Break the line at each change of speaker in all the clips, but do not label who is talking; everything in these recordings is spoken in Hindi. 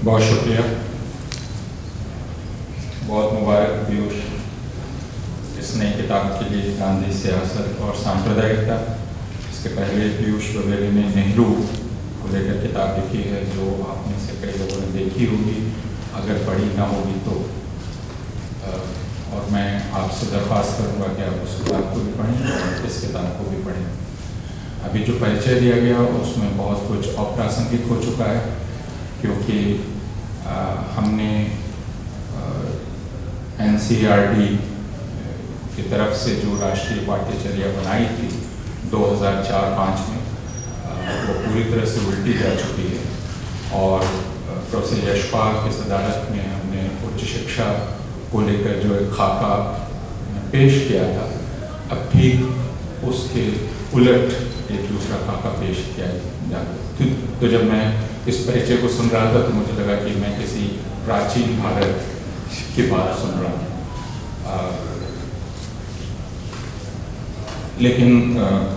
बहुत शुक्रिया। बहुत मुबारक पीयूष इस नई किताब के लिए, गांधी, सियासत और सांप्रदायिकता। इसके पहले पीयूष वगैरह ने नेहरू को लेकर किताब लिखी है, जो आप में से कई लोगों ने देखी होगी, अगर पढ़ी ना होगी तो। और मैं आपसे दरख्वास्त करूँगा कि आप उस किताब को भी पढ़ें और इस किताब को भी पढ़ें। अभी जो परिचय दिया गया उसमें बहुत कुछ अप्रासंगिक हो चुका है, क्योंकि हमने NCERT की तरफ से जो राष्ट्रीय पाठ्यचर्या बनाई थी 2004-05 में, वो पूरी तरह से उल्टी जा चुकी है। और प्रोफेसर यशपाल की सदारत में हमने उच्च शिक्षा को लेकर जो एक खाका पेश किया था, अब ठीक उसके उलट एक दूसरा खाका पेश किया जाता। तो जब मैं इस परिचय को सुन रहा था तो मुझे लगा कि मैं किसी प्राचीन भारत की बात सुन रहा हूँ। लेकिन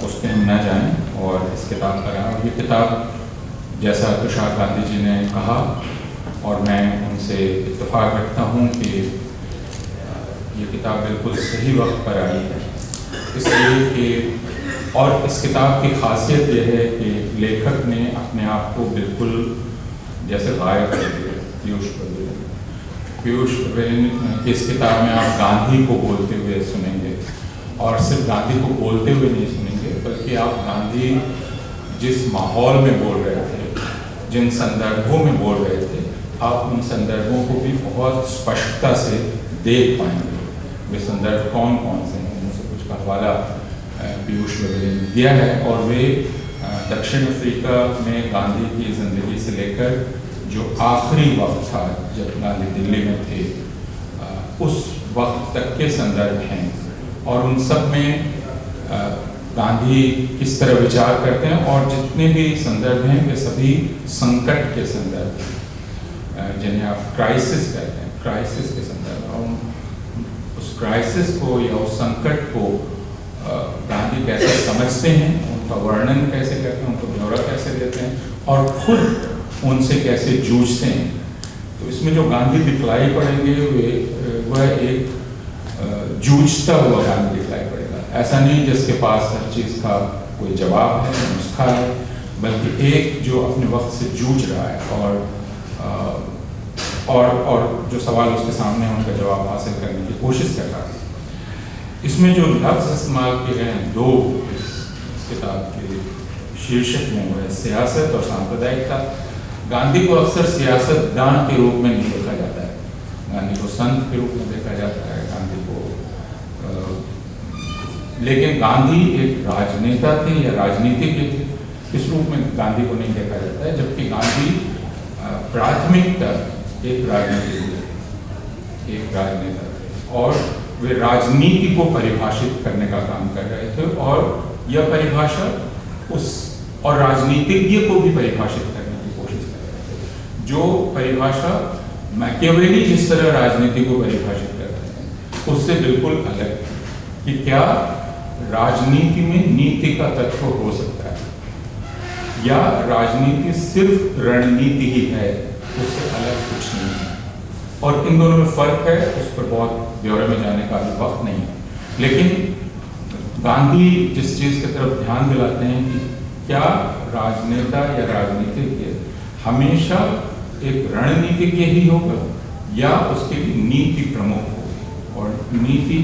उस पर हम न जाएं और इस किताब पर आए। ये किताब, जैसा तुषार गांधी जी ने कहा और मैं उनसे इत्तेफाक रखता हूँ कि ये किताब बिल्कुल सही वक्त पर आई है, इसलिए कि और इस किताब की खासियत यह है कि लेखक ने अपने आप को बिल्कुल जैसे गायब कर दिया। पीयूष की इस किताब में आप गांधी को बोलते हुए सुनेंगे, और सिर्फ गांधी को बोलते हुए नहीं सुनेंगे, बल्कि आप गांधी जिस माहौल में बोल रहे थे, जिन संदर्भों में बोल रहे थे, आप उन संदर्भों को भी बहुत स्पष्टता से देख पाएंगे। वे संदर्भ कौन कौन से हैं, उनसे कुछ का हवाला पीयूष वगैरह ने दिया है। और वे दक्षिण अफ्रीका में गांधी की ज़िंदगी से लेकर जो आखिरी वक्त था जब गांधी दिल्ली में थे, उस वक्त तक के संदर्भ हैं। और उन सब में गांधी किस तरह विचार करते हैं, और जितने भी संदर्भ हैं वे सभी संकट के संदर्भ हैं, जिन्हें आप क्राइसिस कहते हैं, क्राइसिस के संदर्भ। और उस क्राइसिस को या उस संकट को गांधी कैसे समझते हैं, उनका वर्णन कैसे करते हैं, उनको ब्यौरा कैसे देते हैं, और खुद उनसे कैसे जूझते हैं। तो इसमें जो गांधी दिखलाई पड़ेंगे वह एक जूझता हुआ गांधी दिखलाई पड़ेगा। ऐसा नहीं जिसके पास हर चीज़ का कोई जवाब है, नुस्खा है, बल्कि एक जो अपने वक्त से जूझ रहा है और जो सवाल उसके सामने है उनका जवाब हासिल करने की कोशिश कर रहा है। इसमें जो लफ्ज़ इस्तेमाल किए गए हैं दो इस किताब के शीर्षक में, वो है सियासत और सांप्रदायिकता। गांधी को अक्सर सियासतदान के रूप में नहीं देखा जाता है, गांधी को संत के रूप में देखा जाता है, गांधी को लेकिन गांधी एक राजनेता थे या राजनीतिज्ञ थे, इस रूप में गांधी को नहीं देखा जाता है। जबकि गांधी प्राथमिकता एक राजनीतिज्ञ, एक राजनेता थे, और वे राजनीति को परिभाषित करने का काम कर रहे थे। और यह परिभाषा उस और राजनीतिज्ञ को भी परिभाषित करने की कोशिश कर रहे थे। जो परिभाषा मैकियावेली जिस तरह राजनीति को परिभाषित कर रहे हैं, उससे बिल्कुल अलग है कि क्या राजनीति में नीति का तत्व हो सकता है, या राजनीति सिर्फ रणनीति ही है, उससे अलग कुछ नहीं है। और इन दोनों में फर्क है, उस पर बहुत ब्यौरे में जाने का अभी वक्त नहीं है। लेकिन गांधी जिस चीज़ की तरफ ध्यान दिलाते हैं कि क्या राजनेता या राजनीतिज्ञ हमेशा एक रणनीतिज्ञ ही होगा, या उसके लिए नीति प्रमुख होगी, और नीति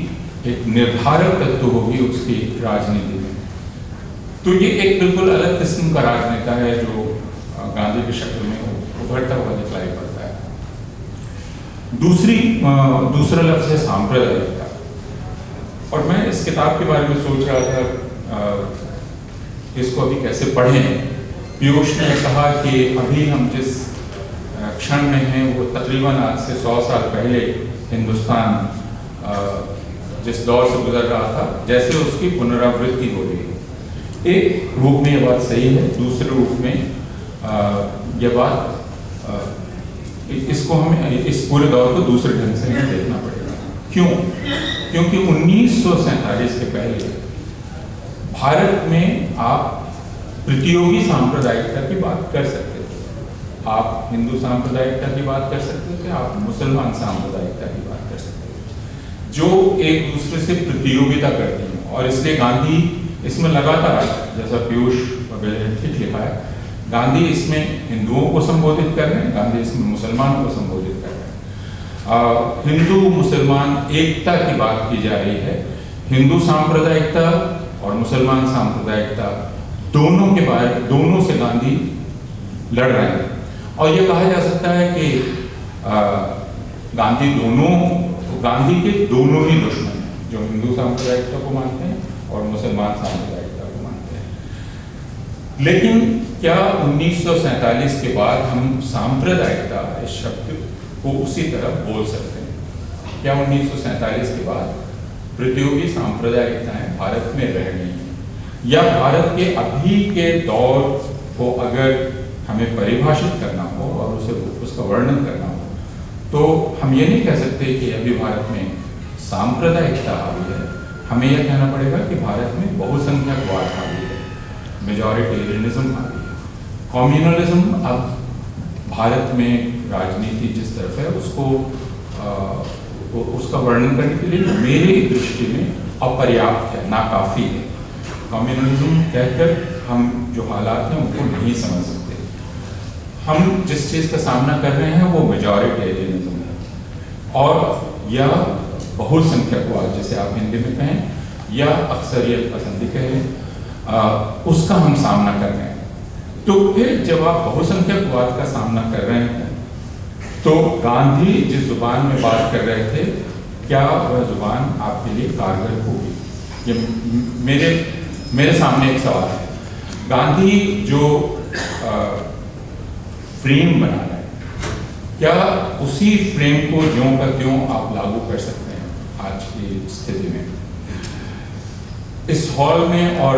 एक निर्धारक तत्व होगी उसकी राजनीति में। तो ये एक बिल्कुल अलग किस्म का राजनेता है जो गांधी की शक्ल में उभरता हुआ दिखलाई पड़ता है। दूसरा लफ्ज़ है सांप्रदायिकता। और मैं इस किताब के बारे में सोच रहा था इसको अभी कैसे पढ़ें। पीयूष ने कहा कि अभी हम जिस क्षण में हैं वो तकरीबन आज से 100 साल पहले हिंदुस्तान जिस दौर से गुजर रहा था, जैसे उसकी पुनरावृत्ति हो रही है। एक रूप में ये बात सही है, दूसरे रूप में यह बात इसको हमें इस पूरे दौर को दूसरे ढंग से हमें देखना पड़ेगा। क्यों? क्योंकि 1947 के पहले भारत में आप प्रतियोगी सांप्रदायिकता की बात कर सकते थे। आप हिंदू सांप्रदायिकता की बात कर सकते थे, आप मुसलमान सांप्रदायिकता की बात कर सकते थे, जो एक दूसरे से प्रतियोगिता करती हैं। और इसलिए गांधी इसमें लगातार, जैसा पीयूष वगैरह ने ठीक लिखा है, गांधी इसमें हिंदुओं को संबोधित कर रहे हैं, गांधी इसमें मुसलमानों को संबोधित कर रहे हैं। हिंदू मुसलमान एकता की बात की जा रही है। हिंदू सांप्रदायिकता और मुसलमान सांप्रदायिकता दोनों से गांधी लड़ रहे हैं। और ये कहा जा सकता है कि गांधी के दोनों ही दुश्मन हैं, जो हिंदू सांप्रदायिकता को मानते हैं और मुसलमान सांप्रदायिकता को मानते हैं। लेकिन क्या 1947 के बाद हम सांप्रदायिकता इस शब्द को उसी तरह बोल सकते हैं? क्या 1947 के बाद प्रतियोगी सांप्रदायिकताएं भारत में रह गई हैं? या भारत के अभी के दौर को अगर हमें परिभाषित करना हो और उसका वर्णन करना हो, तो हम ये नहीं कह सकते कि अभी भारत में सांप्रदायिकता हावी है। हमें यह कहना पड़ेगा कि भारत में बहुसंख्यकवाद हावी है, मेजॉरिटेरियनिज्म हावी है। कम्युनलिज्म अब भारत में राजनीति जिस तरफ है उसका वर्णन करने के लिए मेरी दृष्टि में अपर्याप्त है, नाकाफी है। कम्युनलिज्म कहकर हम जो हालात हैं उनको नहीं समझ सकते। हम जिस चीज़ का सामना कर रहे हैं वो मेजॉरिटेरियनिज्म है, और यह बहुसंख्यकवाद, जैसे आप हिंदी में कहें, या अक्सरियत पसंदी कहें, उसका हम सामना कर रहे हैं। तो फिर जब आप बहुसंख्यकवाद का सामना कर रहे हैं, तो गांधी जिस जुबान में बात कर रहे थे, क्या वह जुबान आपके लिए कारगर होगी? ये मेरे सामने एक सवाल है। गांधी जो फ्रेम बना रहे हैं, क्या उसी फ्रेम को ज्यों का त्यों आप लागू कर सकते हैं आज की स्थिति में? इस हॉल में, और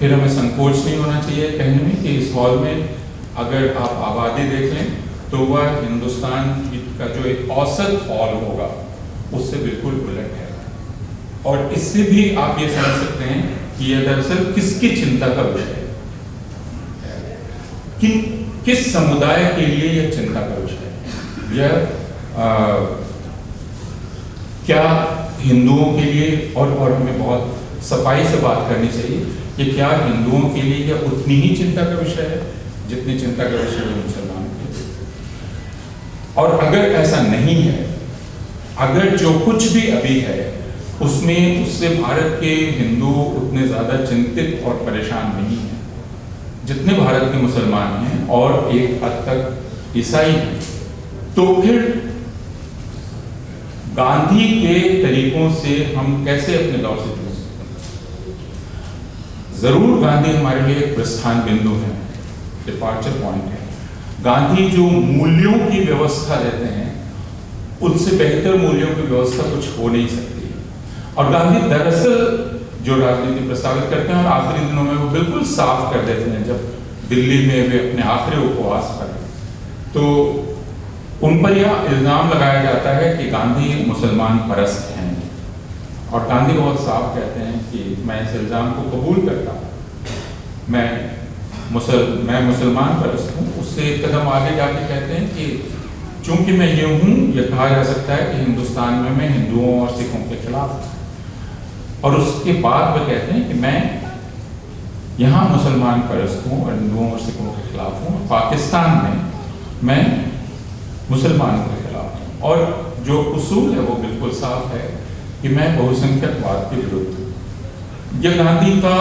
फिर हमें संकोच नहीं होना चाहिए कहने में कि इस हॉल में अगर आप आबादी देख लें तो वह हिंदुस्तान का जो एक औसत हॉल होगा उससे बिल्कुल उलट है। और इससे भी आप ये समझ सकते हैं कि यह दरअसल किसकी चिंता का विषय है, कि किस समुदाय के लिए यह चिंता का विषय है। यह क्या हिंदुओं के लिए, और हमें बहुत सफाई से बात करनी चाहिए कि क्या हिंदुओं के लिए यह उतनी ही चिंता का विषय है जितनी चिंता का विषय है मुसलमानों के लिए? और अगर ऐसा नहीं है, अगर जो कुछ भी अभी है उसमें उससे भारत के हिंदू उतने ज्यादा चिंतित और परेशान नहीं है जितने भारत के मुसलमान हैं और एक हद तक ईसाई हैं, तो फिर गांधी के तरीकों से हम कैसे अपने दौर से जुड़ सकते हैं? जरूर गांधी हमारे लिए एक प्रस्थान बिंदु है, डिपार्चर पॉइंट है। गांधी जो मूल्यों की व्यवस्था देते हैं उनसे बेहतर मूल्यों की व्यवस्था कुछ हो नहीं सकती। और गांधी दरअसल जो राजनीति प्रस्तावित करते हैं और आखिरी दिनों में वो बिल्कुल साफ कर देते हैं, जब दिल्ली में वे अपने आखिरी उपवास पर, तो उन पर यह इल्जाम लगाया जाता है कि गांधी मुसलमान परस्त हैं। और गांधी बहुत साफ कहते हैं कि मैं इस इल्जाम को कबूल करता हूँ, मैं मुसलमान परस्त हूँ। उससे एक कदम आगे जाके कहते हैं कि चूंकि मैं ये हूँ, यह कहा जा सकता है कि हिंदुस्तान में मैं हिंदुओं और सिखों के खिलाफ हूँ। और उसके बाद वे कहते हैं कि मैं यहाँ मुसलमान परस्त हूँ और हिंदुओं और सिखों के खिलाफ हूँ, पाकिस्तान में मैं मुसलमानों के खिलाफ हूँ। और जो उसूल है वो बिल्कुल साफ है कि मैं बहुसंख्यकवाद के विरुद्ध हूँ। यह गांधी का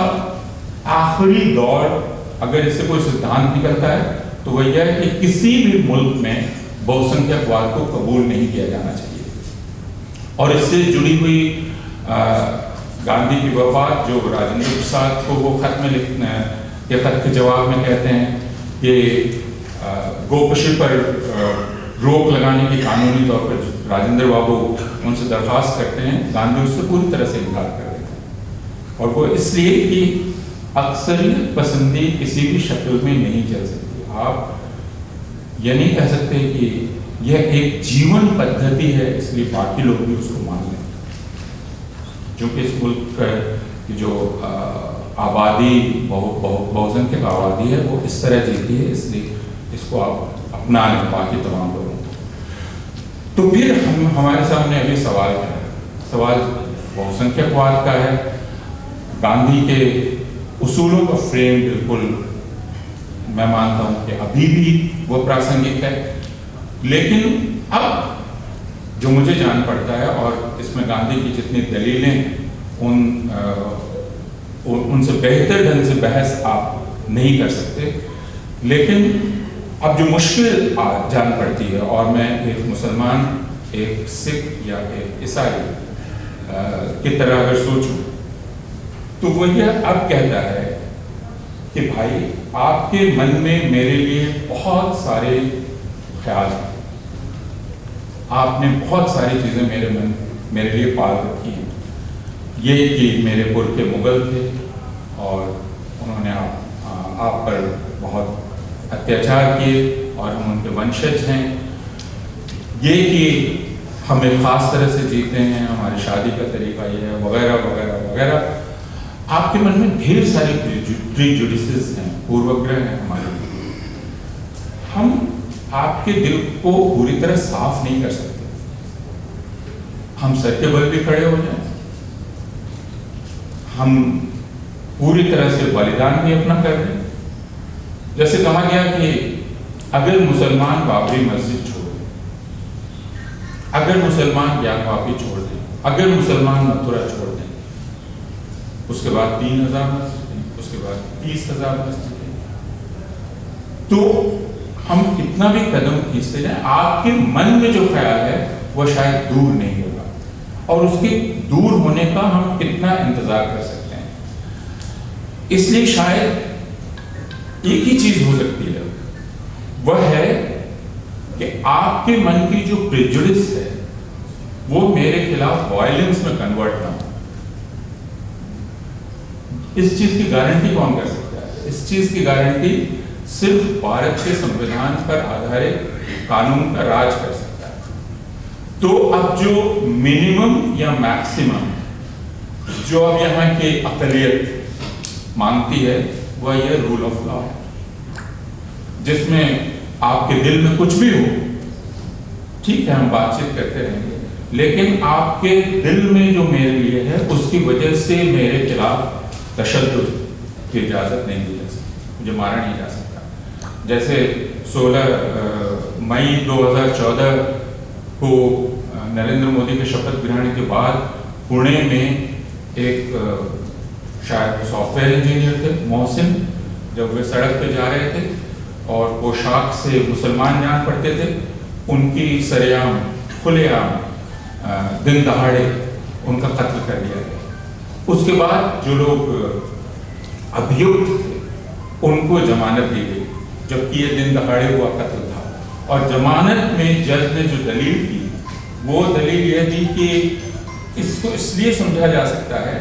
आखिरी दौर, अगर इससे कोई सिद्धांत निकलता है तो वह यह है कि किसी भी मुल्क में बहुसंख्यकवाद को कबूल नहीं किया जाना चाहिए। और इससे जुड़ी हुई गांधी की वफात, जो राजेंद्र प्रसाद को वो खत में लिखना के खत के जवाब में कहते हैं कि गोकशी पर रोक लगाने की कानूनी तौर पर राजेंद्र बाबू उनसे दरख्वास्त करते हैं, गांधी उससे पूरी तरह से इनकार कर देते हैं। और वो इसलिए कि अक्सरियत पसंदी किसी भी शक्ल में नहीं चल सकती। आप यह नहीं कह सकते कि यह एक जीवन पद्धति है इसलिए बाकी लोग भी उसको मान लें। क्योंकि इस मुल्क की जो आबादी बहुसंख्यक आबादी है वो इस तरह जीती है, इसलिए इसको आप अपना लें बाकी तमाम लोगों को। तो फिर हमारे सामने अभी सवाल क्या है? सवाल बहुसंख्यकवाद का है। गांधी के उसूलों का फ्रेम बिल्कुल मैं मानता हूं कि अभी भी वो प्रासंगिक है, लेकिन अब जो मुझे जान पड़ता है, और इसमें गांधी की जितनी दलीलें उनसे बेहतर ढंग से बहस आप नहीं कर सकते, लेकिन अब जो मुश्किल जान पड़ती है, और मैं एक मुसलमान, एक सिख या एक ईसाई की तरह अगर सोचूं, तो वो ये अब कहता है कि भाई आपके मन में मेरे लिए बहुत सारे ख्याल हैं, आपने बहुत सारी चीज़ें मेरे लिए पाल रखी हैं। ये कि मेरे पुरखे मुगल थे और उन्होंने आप पर बहुत अत्याचार किए और हम उनके वंशज हैं। ये कि हमें ख़ास तरह से जीते हैं, हमारी शादी का तरीका ये है, वगैरह वगैरह वगैरह। आपके मन में ढेर सारी प्रीजुडिसेस हैं, पूर्वग्रह हैं हमारे। हम आपके दिल को पूरी तरह साफ नहीं कर सकते। हम सर के बल भी खड़े हो जाएं, हम पूरी तरह से बलिदान भी अपना कर रहे हैं। जैसे कहा गया कि अगर मुसलमान बाबरी मस्जिद छोड़ दें, अगर मुसलमान ज्ञानवापी छोड़ दें, अगर मुसलमान मथुरा छोड़ दें, उसके बाद 3000 मस्जिदें, उसके बाद 30,000 मस्जिदें, तो हम कितना भी कदम खींचते जाएं, आपके मन में जो ख्याल है वह शायद दूर नहीं होगा, और उसके दूर होने का हम कितना इंतजार कर सकते हैं। इसलिए शायद एक ही चीज हो सकती है, वह है कि आपके मन की जो प्रेजुडिस है वो मेरे खिलाफ वायलेंस में कन्वर्ट ना हो। इस चीज की गारंटी कौन कर सकता है? इस चीज की गारंटी सिर्फ भारत के संविधान पर आधारित कानून का राज कर सकता है। तो अब जो मिनिमम या मैक्सिमम जो अब यहाँ की अक़लियत मांगती है वह यह रूल ऑफ लॉ है, जिसमें आपके दिल में कुछ भी हो, ठीक है हम बातचीत करते रहेंगे, लेकिन आपके दिल में जो मेरे लिए है उसकी वजह से मेरे खिलाफ तशद्दुद की इजाज़त नहीं दी जा सकती, मुझे मारा नहीं जा सकता। जैसे 16 मई 2014 को नरेंद्र मोदी के शपथ ग्रहण के बाद पुणे में एक शायद सॉफ्टवेयर इंजीनियर थे मोहसिन, जब वे सड़क पे जा रहे थे और पोशाक से मुसलमान जान पड़ते थे, उनकी सरेआम खुलेआम दिन दहाड़े उनका कत्ल कर दिया गया। उसके बाद जो लोग अभियुक्त थे उनको जमानत दी गई, जबकि ये दिन दहाड़े हुआ कत्ल था। और जमानत में जज ने जो दलील दी वो दलील यह थी कि इसको इसलिए समझा जा सकता है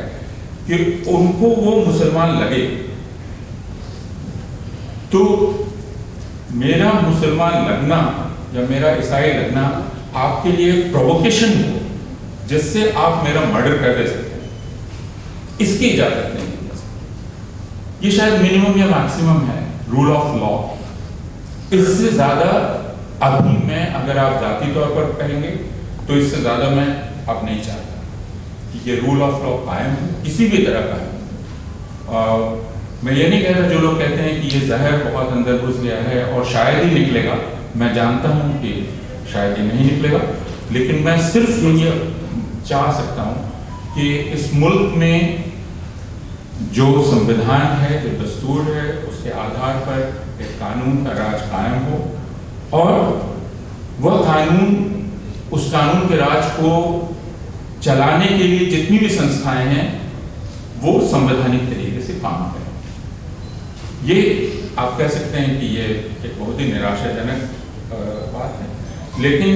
कि उनको वो मुसलमान लगे, तो मेरा मुसलमान लगना या मेरा ईसाई लगना आपके लिए प्रोवोकेशन हो जिससे आप मेरा मर्डर कर दे सकते हैं, इसकी इजाजत नहीं दी जा सकती। ये शायद मिनिमम या मैक्सिमम है रूल ऑफ लॉ। इससे ज्यादा अभी मैं, अगर आप जाती तौर पर कहेंगे तो इससे ज्यादा मैं अब नहीं चाहता कि ये रूल ऑफ लॉ कायम हो, किसी भी तरह का है। मैं ये नहीं कह रहा जो लोग कहते हैं कि ये जहर बहुत अंदर घुस गया है और शायद ही निकलेगा, मैं जानता हूं कि शायद ये नहीं निकलेगा, लेकिन मैं सिर्फ ये चाह सकता हूं कि इस मुल्क में जो संविधान है, जो दस्तूर है, उसके आधार पर एक कानून का राज कायम हो, और वह कानून, उस कानून के राज को चलाने के लिए जितनी भी संस्थाएं हैं वो संवैधानिक तरीके से काम करें। ये आप कह सकते हैं कि ये एक बहुत ही निराशाजनक बात है, लेकिन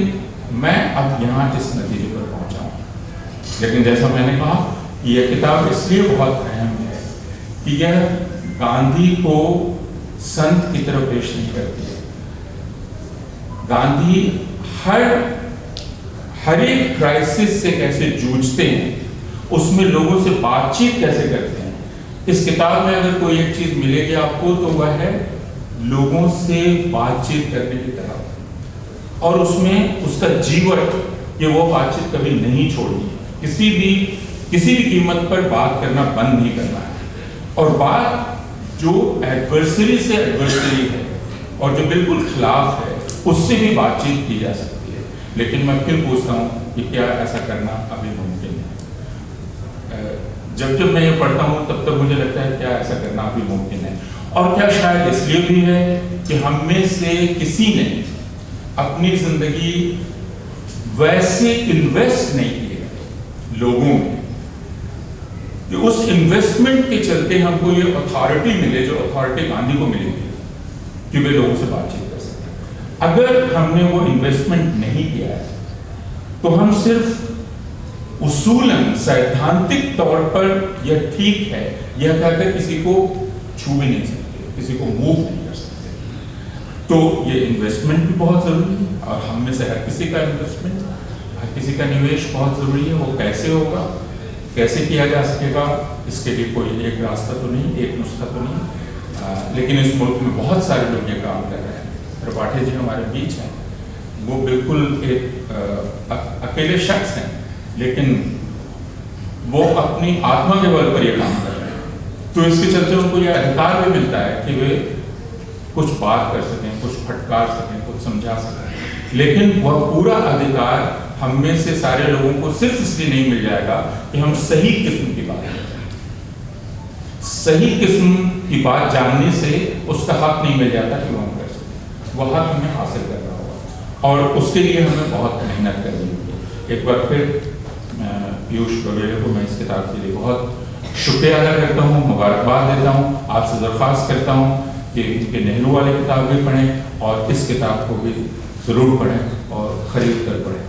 मैं अब यहाँ इस नतीजे पर पहुँचा हूँ। लेकिन जैसा मैंने कहा, यह किताब इसलिए बहुत अहम है कि यह गांधी को संत की तरह पेश नहीं करती है। गांधी हर एक क्राइसिस से कैसे जूझते हैं, उसमें लोगों से बातचीत कैसे करते हैं। इस किताब में अगर कोई एक चीज मिलेगी आपको तो वह है लोगों से बातचीत करने की तरफ, और उसमें उसका जीवन कि वो बातचीत कभी नहीं छोड़नी है, किसी भी कीमत पर बात करना बंद नहीं करना है। और बात जो एडवर्सरी से एडवर्सरी है और जो बिल्कुल खिलाफ है उससे भी बातचीत की जा सकती है। लेकिन मैं फिर पूछता हूँ कि क्या ऐसा करना अभी मुमकिन है? जब मैं ये पढ़ता हूँ तब मुझे लगता है क्या ऐसा करना अभी मुमकिन है। और क्या शायद इसलिए भी है कि हम में से किसी ने अपनी जिंदगी वैसे इन्वेस्ट नहीं किए लोगों में कि उस इन्वेस्टमेंट के चलते हमको ये अथॉरिटी मिले जो अथॉरिटी गांधी को मिली थी कि वे लोगों से बातचीत कर सकते। अगर हमने वो इन्वेस्टमेंट नहीं किया है तो हम सिर्फ उसूलन सैद्धांतिक तौर पर यह ठीक है यह कहकर किसी को छू भी नहीं सकते, किसी को मूव नहीं कर सकते। तो ये इन्वेस्टमेंट भी बहुत जरूरी है और हम में से हर किसी का इन्वेस्टमेंट, हर किसी का निवेश बहुत जरूरी है। वो कैसे होगा, कैसे किया जा सकेगा, इसके लिए कोई एक रास्ता तो नहीं, एक नुस्खा तो नहीं। लेकिन इस मुल्क में बहुत सारे लोग ये काम कर रहे हैं। त्रिपाठी जी हमारे बीच हैं, वो बिल्कुल एक अकेले शख्स हैं, लेकिन वो अपनी आत्मा के बल पर ये काम कर रहे हैं। तो इसके चलते उनको ये अधिकार भी मिलता है कि वे कुछ बात कर सकें, कुछ फटकार सकें, कुछ समझा सकें। लेकिन वह पूरा अधिकार हम में से सारे लोगों को सिर्फ इसलिए नहीं मिल जाएगा कि हम सही किस्म की बात करें। सही किस्म की बात जानने से उसका हक नहीं मिल जाता कि हम कर सकें, वह हक हमें हासिल करना होगा और उसके लिए हमें बहुत मेहनत करनी होगी। एक बार फिर पीयूष बघेल को मैं इस किताब के लिए बहुत शुक्रिया अदा करता हूँ, मुबारकबाद देता हूँ। आपसे दरख्वास्त करता हूँ कि उनके नेहरू वाली किताब भी पढ़ें और इस किताब को भी ज़रूर पढ़ें और ख़रीद कर पढ़ें।